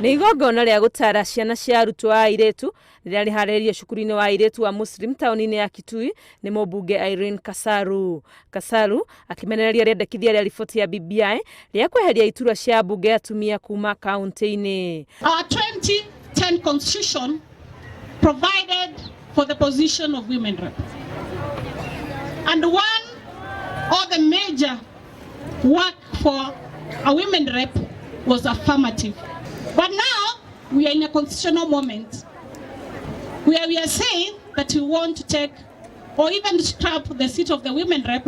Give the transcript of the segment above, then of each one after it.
Nĩ igongona rĩa gũtara ciana cia arutwo a airĩtu rĩrĩa rĩharĩrĩirio cukuru-inĩ wa airĩtu wa Muslim taũni-inĩ ya Kitui nĩ mũmbunge Kasaru akĩmenereria rĩendekithia rĩa riboti ya BBI rĩa kweheria iturwa cia ambunge atumia kuma kauntĩ-inĩ. Our 2010 constitution provided for the position of women rep. And one of the major work for a women rep was affirmative. But now we are in a constitutional moment where we are saying that we want to take or even scrap the seat of the women rep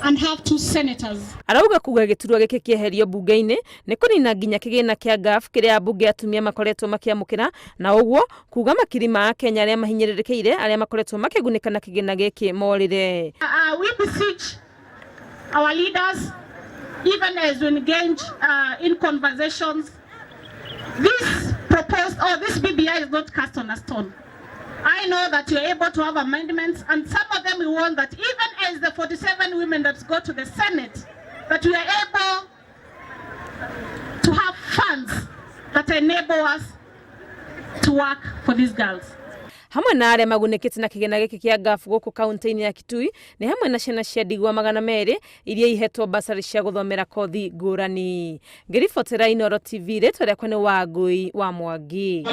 and have 2 senators. Arauga kuga giturwa giki kieherio bunge-inĩ nĩ kũnina nginya kĩgĩna kĩa GAF kĩrĩa ambunge atumia makoretwo makiamũkĩra na ũguo kuga makiri ma Kenya arĩa mahinyĩrĩrĩkĩire arĩa makoretwo makĩgunĩka na kĩgĩna gĩkĩ morĩre. We beseech our leaders, even as we engage in conversations, this BBI is not cast on a stone. I know that you're able to have amendments, and some of them we want that even as the 47 women that go to the Senate, that we are able to have funds that enable us to work for these girls. Hamwe na arĩa magunĩkĩte na kĩgĩna gĩkĩ kĩa GAF gũkũ kaunti-inĩ ya Kitui nĩ hamwe na ciana cia ndigwa 200 iria ihetwo basarĩ cia gũthomera kothi ngũrani. Ngĩribotera Inooro TV, rĩtwa rĩakwa nĩ Wangui wa Mwangi.